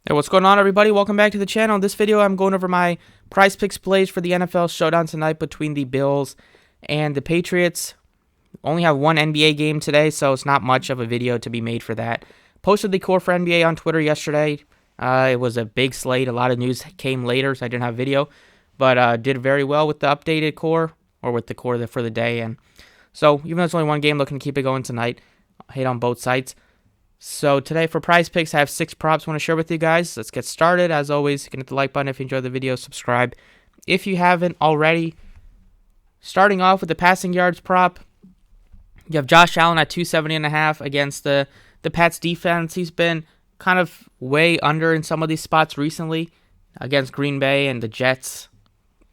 Hey, what's going on, everybody? Welcome back to the channel. In this video, I'm going over my prize picks plays for the NFL showdown tonight between the Bills and the Patriots. Only have one NBA game today, so it's not much of a video to be made for that. Posted the core for NBA on Twitter yesterday. It was a big slate. A lot of news came later, so I didn't have video, but did very well with the updated core, or with the core for the day. And so, even though it's only one game, looking to keep it going tonight. I'll hit on both sides. So today for prize picks, I have 6 props I want to share with you guys. Let's get started. As always, you can hit the like button if you enjoyed the video. Subscribe if you haven't already. Starting off with the passing yards prop, you have Josh Allen at 270.5 against the Pats defense. He's been kind of way under in some of these spots recently against Green Bay and the Jets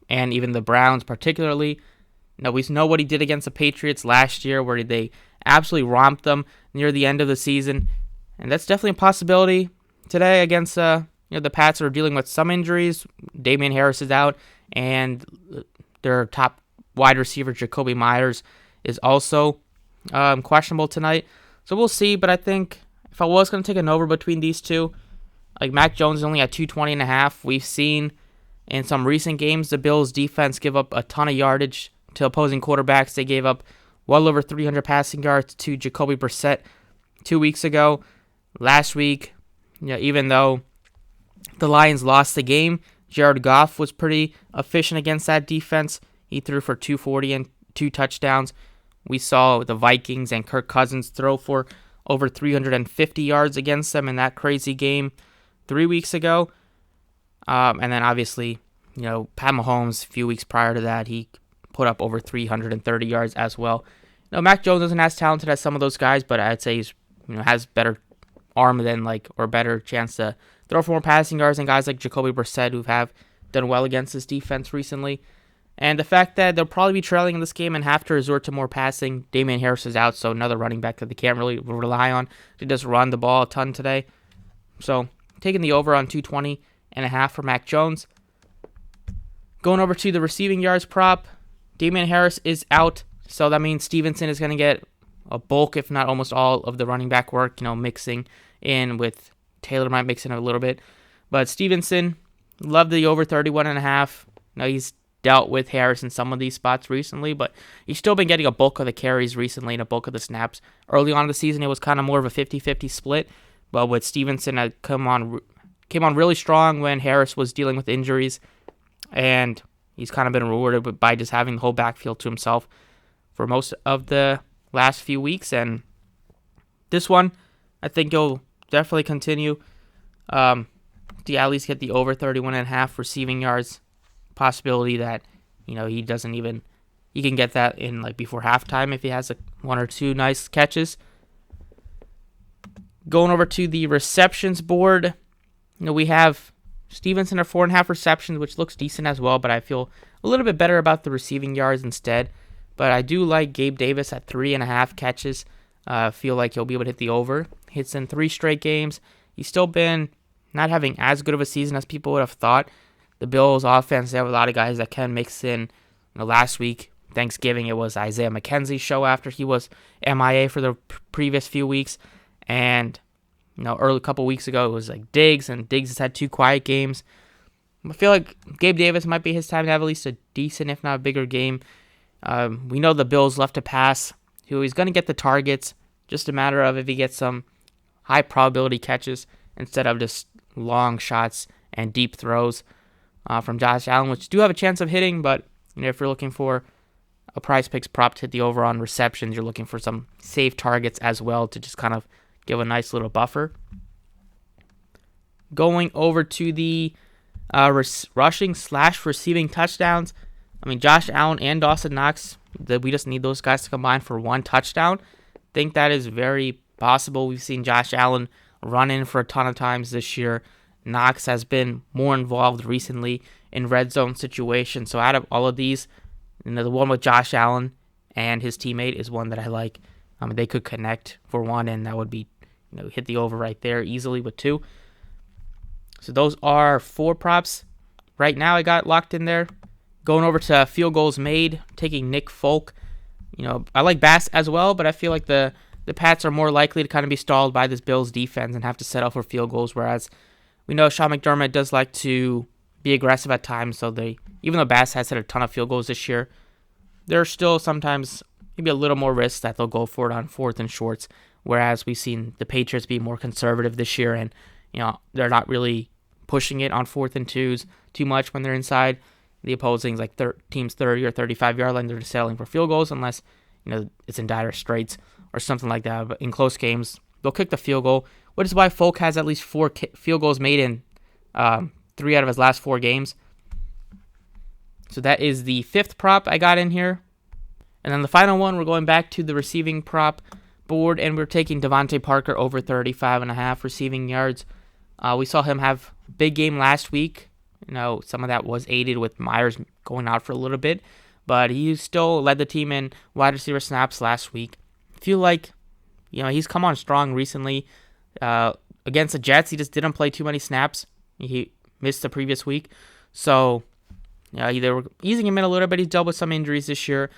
and even the Browns particularly. Now, we know what he did against the Patriots last year, where they absolutely romped them near the end of the season, and that's definitely a possibility today against the Pats are dealing with some injuries. Damian Harris is out, and their top wide receiver Jacoby Myers is also questionable tonight. So we'll see, but I think if I was going to take an over between these two, like Mac Jones is only at 220.5. We've seen in some recent games the Bills defense give up a ton of yardage to opposing quarterbacks. They gave up well over 300 passing yards to Jacoby Brissett 2 weeks ago. Last week, even though the Lions lost the game, Jared Goff was pretty efficient against that defense. He threw for 240 and 2 touchdowns. We saw the Vikings and Kirk Cousins throw for over 350 yards against them in that crazy game 3 weeks ago. And then obviously, Pat Mahomes, a few weeks prior to that, he put up over 330 yards as well. Mac Jones isn't as talented as some of those guys, but I'd say he's has better arm than or better chance to throw for more passing yards than guys like Jacoby Brissett, who have done well against this defense recently. And the fact that they'll probably be trailing in this game and have to resort to more passing. Damian Harris is out, so another running back that they can't really rely on to just run the ball a ton today. So taking the over on 220.5 for Mac Jones. Going over to the receiving yards prop, Damian Harris is out, so that means Stevenson is going to get a bulk, if not almost all, of the running back work, mixing in with Taylor might mix in a little bit. But Stevenson, loved the over 31.5. Now he's dealt with Harris in some of these spots recently, but he's still been getting a bulk of the carries recently and a bulk of the snaps. Early on in the season, it was kind of more of a 50-50 split, but with Stevenson, it came on really strong when Harris was dealing with injuries, and he's kind of been rewarded by just having the whole backfield to himself for most of the last few weeks. And this one, I think he'll definitely continue to at least get the over 31.5 receiving yards. Possibility that, he can get that in before halftime if he has 1 or 2 nice catches. Going over to the receptions board, we have Stevenson at 4.5 receptions, which looks decent as well, but I feel a little bit better about the receiving yards instead. But I do like Gabe Davis at 3.5 catches. Feel like he'll be able to hit the over. Hits in 3 straight games. He's still been not having as good of a season as people would have thought. The Bills offense, they have a lot of guys that can mix in. Last week, Thanksgiving, it was Isaiah McKenzie's show after he was MIA for the previous few weeks. And early couple weeks ago, it was Diggs, and Diggs has had 2 quiet games. I feel like Gabe Davis might be his time to have at least a decent, if not a bigger game. We know the Bills left to pass. He's going to get the targets. Just a matter of if he gets some high probability catches instead of just long shots and deep throws from Josh Allen, which do have a chance of hitting. But if you're looking for a prize picks prop to hit the over on receptions, you're looking for some safe targets as well to just kind of give a nice little buffer. Going over to the rushing/receiving touchdowns. Josh Allen and Dawson Knox, we just need those guys to combine for 1 touchdown. Think that is very possible. We've seen Josh Allen run in for a ton of times this year. Knox has been more involved recently in red zone situations. So out of all of these, the one with Josh Allen and his teammate is one that I like. They could connect for 1, and that would be, hit the over right there easily with 2. So those are 4 props. Right now I got locked in there. Going over to field goals made, taking Nick Folk. I like Bass as well, but I feel like the Pats are more likely to kind of be stalled by this Bills defense and have to settle for field goals, whereas We know Sean McDermott does like to be aggressive at times, so even though Bass has hit a ton of field goals this year, there's still sometimes maybe a little more risk that they'll go for it on 4th and shorts, whereas we've seen the Patriots be more conservative this year, and they're not really pushing it on 4th and 2s too much when they're inside the opposing team's 30 or 35-yard line. They're just settling for field goals unless it's in dire straits or something like that. But in close games, they'll kick the field goal, which is why Folk has at least 4 field goals made in 3 out of his last 4 games. So that is the 5th prop I got in here. And then the final one, we're going back to the receiving prop board, and we're taking Devontae Parker over 35.5 receiving yards. We saw him have a big game last week. Some of that was aided with Myers going out for a little bit, but he still led the team in wide receiver snaps last week. I feel like, he's come on strong recently. Against the Jets, he just didn't play too many snaps. He missed the previous week. So, they were easing him in a little bit. He's dealt with some injuries this year.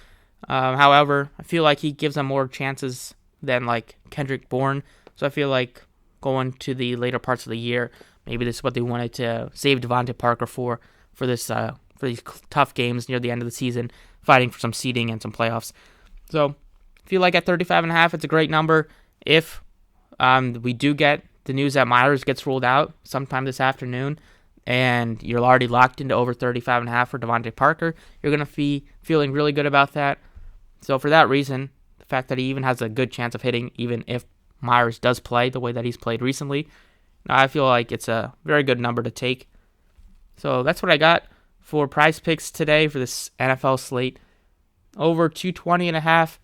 However, I feel like he gives them more chances than Kendrick Bourne. So I feel like going to the later parts of the year, maybe this is what they wanted to save Devontae Parker for these tough games near the end of the season, fighting for some seeding and some playoffs. So I feel like at 35.5, it's a great number. If we do get the news that Myers gets ruled out sometime this afternoon, and you're already locked into over 35.5 for Devontae Parker, you're going to be feeling really good about that. So for that reason, the fact that he even has a good chance of hitting, even if Myers does play the way that he's played recently, I feel like it's a very good number to take. So that's what I got for prize picks today for this NFL slate. Over 220.5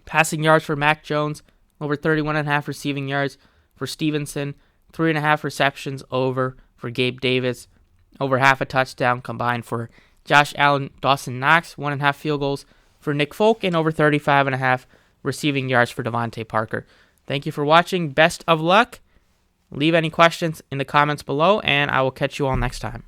passing yards for Mac Jones, over 31.5 receiving yards for Stevenson, 3.5 receptions over for Gabe Davis, over half a touchdown combined for Josh Allen, Dawson Knox, 1.5 field goals for Nick Folk, and over 35.5 receiving yards for Devontae Parker. Thank you for watching. Best of luck. Leave any questions in the comments below, and I will catch you all next time.